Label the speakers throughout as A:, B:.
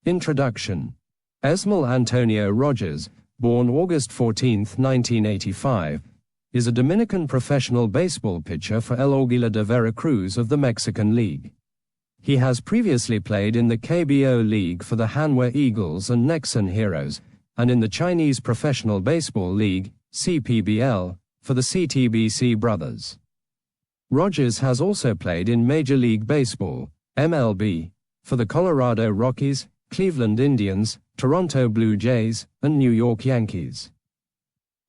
A: Introduction. Esmil Antonio Rogers, born August 14, 1985, is a Dominican professional baseball pitcher for El Águila de Veracruz of the Mexican League. He has previously played in the KBO League for the Hanwha Eagles and Nexen Heroes, and in the Chinese Professional Baseball League, CPBL, for the CTBC Brothers. Rogers has also played in Major League Baseball, MLB, for the Colorado Rockies, Cleveland Indians, Toronto Blue Jays, and New York Yankees.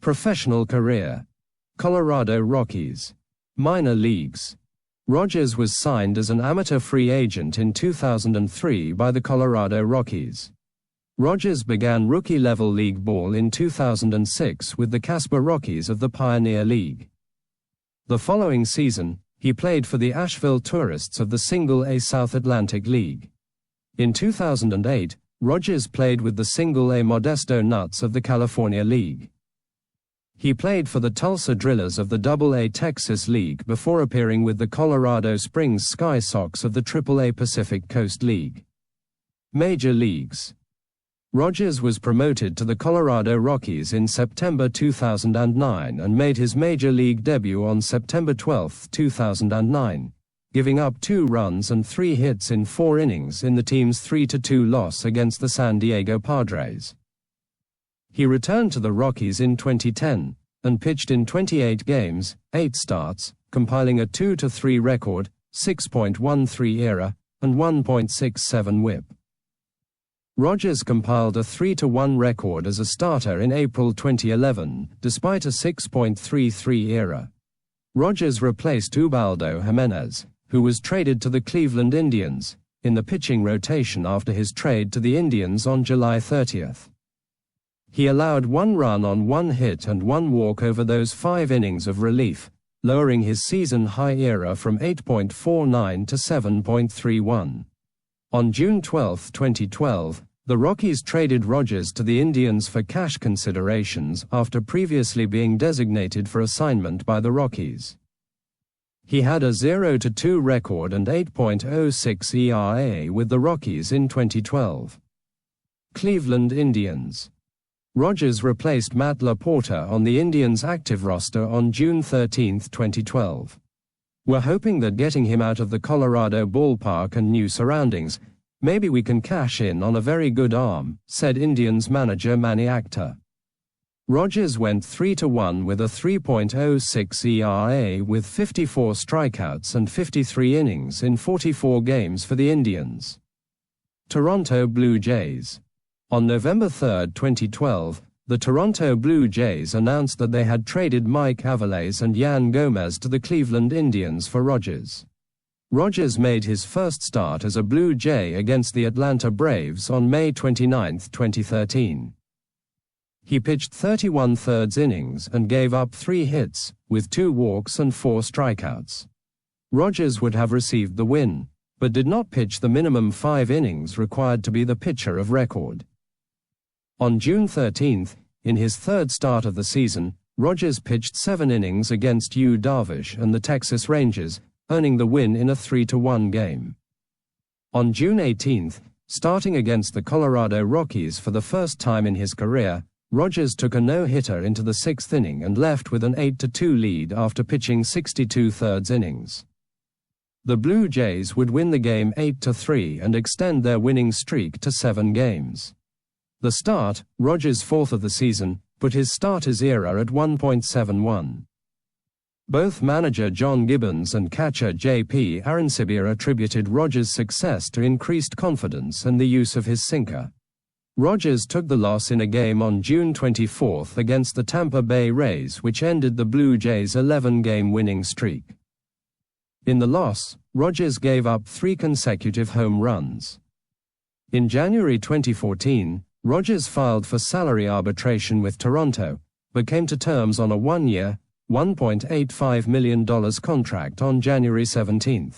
A: Professional career. Colorado Rockies. Minor leagues. Rogers was signed as an amateur free agent in 2003 by the Colorado Rockies. Rogers began rookie-level league ball in 2006 with the Casper Rockies of the Pioneer League. The following season, he played for the Asheville Tourists of the Single-A South Atlantic League. In 2008, Rogers played with the Single-A Modesto Nuts of the California League. He played for the Tulsa Drillers of the Double-A Texas League before appearing with the Colorado Springs Sky Sox of the Triple-A Pacific Coast League. Major leagues. Rogers was promoted to the Colorado Rockies in September 2009 and made his major league debut on September 12, 2009. Giving up 2 runs and 3 hits in 4 innings in the team's 3-2 loss against the San Diego Padres. He returned to the Rockies in 2010, and pitched in 28 games, 8 starts, compiling a 2-3 record, 6.13 ERA, and 1.67 WHIP. Rogers compiled a 3-1 record as a starter in April 2011, despite a 6.33 ERA. Rogers replaced Ubaldo Jimenez, who was traded to the Cleveland Indians, in the pitching rotation after his trade to the Indians on July 30. He allowed 1 run on 1 hit and 1 walk over those 5 innings of relief, lowering his season-high ERA from 8.49 to 7.31. On June 12, 2012, the Rockies traded Rogers to the Indians for cash considerations after previously being designated for assignment by the Rockies. He had a 0-2 record and 8.06 ERA with the Rockies in 2012. Cleveland Indians. Rogers replaced Matt LaPorta on the Indians' active roster on June 13, 2012. "We're hoping that getting him out of the Colorado ballpark and new surroundings, maybe we can cash in on a very good arm," said Indians manager Manny Acta. Rogers went 3-1 with a 3.06 ERA with 54 strikeouts and 53 innings in 44 games for the Indians. Toronto Blue Jays. On November 3, 2012, the Toronto Blue Jays announced that they had traded Mike Aviles and Yan Gomez to the Cleveland Indians for Rogers. Rogers made his first start as a Blue Jay against the Atlanta Braves on May 29, 2013. He pitched 31 thirds innings and gave up 3 hits, with 2 walks and 4 strikeouts. Rogers would have received the win, but did not pitch the minimum 5 innings required to be the pitcher of record. On June 13, in his 3rd start of the season, Rogers pitched 7 innings against Yu Darvish and the Texas Rangers, earning the win in a 3-1 game. On June 18, starting against the Colorado Rockies for the first time in his career, Rogers took a no-hitter into the 6th inning and left with an 8-2 lead after pitching 62 thirds innings. The Blue Jays would win the game 8-3 and extend their winning streak to 7 games. The start, Rogers' 4th of the season, put his starter's ERA at 1.71. Both manager John Gibbons and catcher J.P. Arancibia attributed Rogers' success to increased confidence and the use of his sinker. Rogers took the loss in a game on June 24 against the Tampa Bay Rays, which ended the Blue Jays' 11-game winning streak. In the loss, Rogers gave up 3 consecutive home runs. In January 2014, Rogers filed for salary arbitration with Toronto, but came to terms on a 1-year, $1.85 million contract on January 17.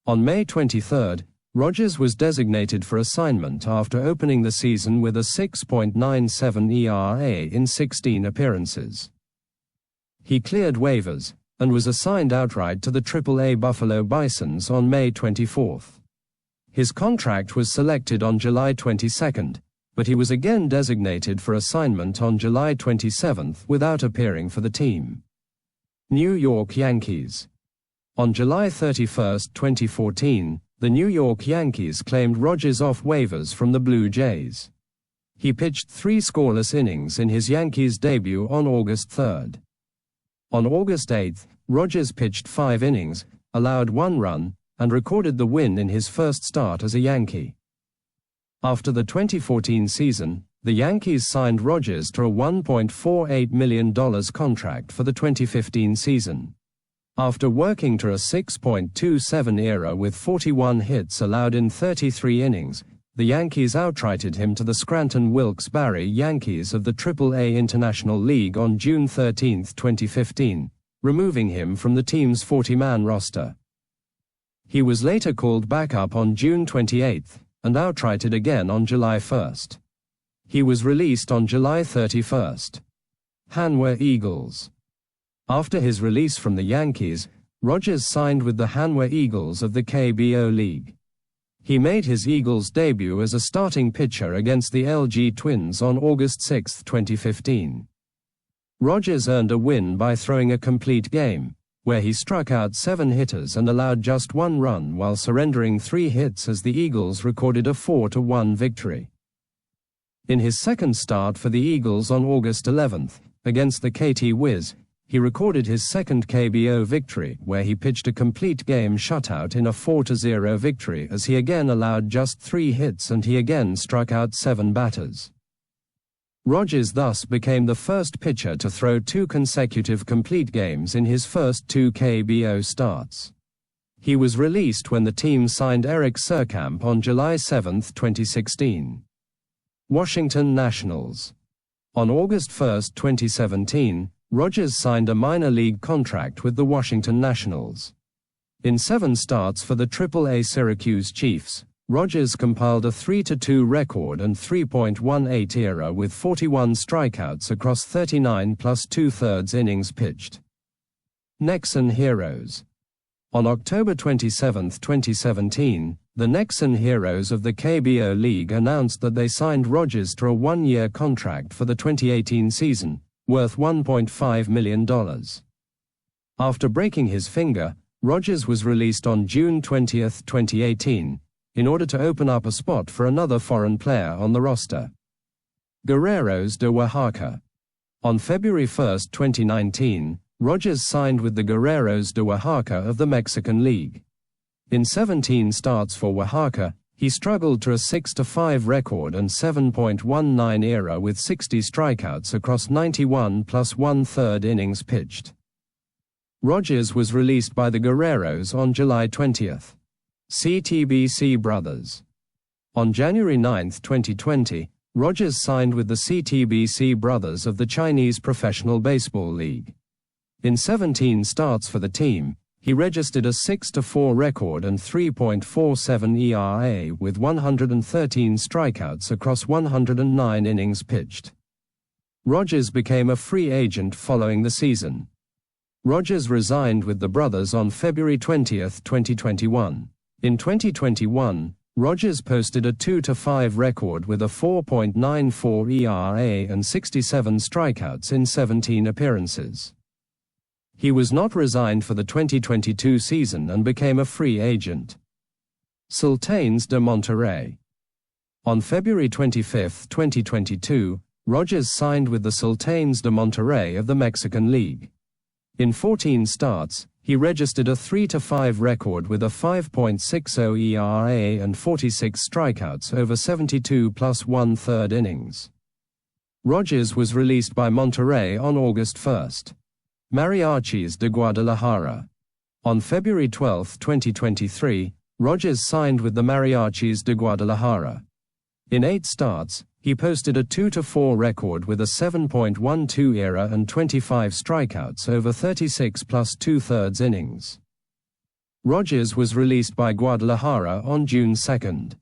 A: On May 23, Rogers was designated for assignment after opening the season with a 6.97 ERA in 16 appearances. He cleared waivers, and was assigned outright to the Triple-A Buffalo Bisons on May 24. His contract was selected on July 22, but he was again designated for assignment on July 27 without appearing for the team. New York Yankees. On July 31, 2014, the New York Yankees claimed Rogers off waivers from the Blue Jays. He pitched 3 scoreless innings in his Yankees debut on August 3. On August 8, Rogers pitched 5 innings, allowed 1 run, and recorded the win in his first start as a Yankee. After the 2014 season, the Yankees signed Rogers to a $1.48 million contract for the 2015 season. After working to a 6.27 ERA with 41 hits allowed in 33 innings, the Yankees outrighted him to the Scranton Wilkes-Barre Yankees of the Triple-A International League on June 13, 2015, removing him from the team's 40-man roster. He was later called back up on June 28 and outrighted again on July 1. He was released on July 31. Hanwha Eagles. After his release from the Yankees, Rogers signed with the Hanwha Eagles of the KBO League. He made his Eagles debut as a starting pitcher against the LG Twins on August 6, 2015. Rogers earned a win by throwing a complete game, where he struck out 7 hitters and allowed just 1 run while surrendering 3 hits as the Eagles recorded a 4-1 victory. In his second start for the Eagles on August 11, against the KT Wiz, he recorded his second KBO victory where he pitched a complete game shutout in a 4-0 victory as he again allowed just 3 hits and he again struck out 7 batters. Rogers thus became the first pitcher to throw 2 consecutive complete games in his first 2 KBO starts. He was released when the team signed Eric Surkamp on July 7, 2016. Washington Nationals. On August 1, 2017, Rogers signed a minor league contract with the Washington Nationals. In 7 starts for the Triple-A Syracuse Chiefs, Rogers compiled a 3-2 record and 3.18 ERA with 41 strikeouts across 39 plus 2/3 innings pitched. Nexen Heroes. On October 27, 2017, the Nexen Heroes of the KBO League announced that they signed Rogers to a 1-year contract for the 2018 season, worth $1.5 million. After breaking his finger, Rogers was released on June 20, 2018, in order to open up a spot for another foreign player on the roster. Guerreros de Oaxaca. On February 1, 2019, Rogers signed with the Guerreros de Oaxaca of the Mexican League. In 17 starts for Oaxaca, he struggled to a 6-5 record and 7.19 ERA with 60 strikeouts across 91 plus 1/3 innings pitched. Rogers was released by the Guerreros on July 20. CTBC Brothers. On January 9, 2020, Rogers signed with the CTBC Brothers of the Chinese Professional Baseball League. In 17 starts for the team, he registered a 6-4 record and 3.47 ERA with 113 strikeouts across 109 innings pitched. Rogers became a free agent following the season. Rogers resigned with the Brothers on February 20, 2021. In 2021, Rogers posted a 2-5 record with a 4.94 ERA and 67 strikeouts in 17 appearances. He was not resigned for the 2022 season and became a free agent. Sultanes de Monterrey. On February 25, 2022, Rogers signed with the Sultanes de Monterrey of the Mexican League. In 14 starts, he registered a 3-5 record with a 5.60 ERA and 46 strikeouts over 72 plus 1/3 innings. Rogers was released by Monterrey on August 1. Mariachis de Guadalajara. On February 12, 2023, Rogers signed with the Mariachis de Guadalajara. In 8 starts, he posted a 2-4 record with a 7.12 ERA and 25 strikeouts over 36 plus 2/3 innings. Rogers was released by Guadalajara on June 2.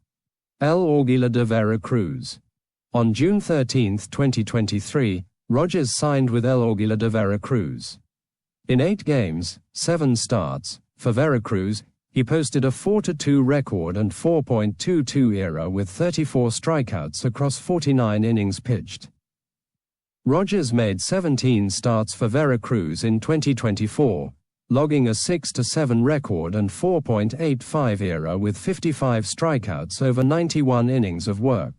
A: El Águila de Veracruz. On June 13, 2023, Rogers signed with El Águila de Veracruz. In 8 games, 7 starts, for Veracruz, He posted a 4-2 record and 4.22 ERA with 34 strikeouts across 49 innings pitched. Rogers made 17 starts for Veracruz in 2024, logging a 6-7 record and 4.85 ERA with 55 strikeouts over 91 innings of work.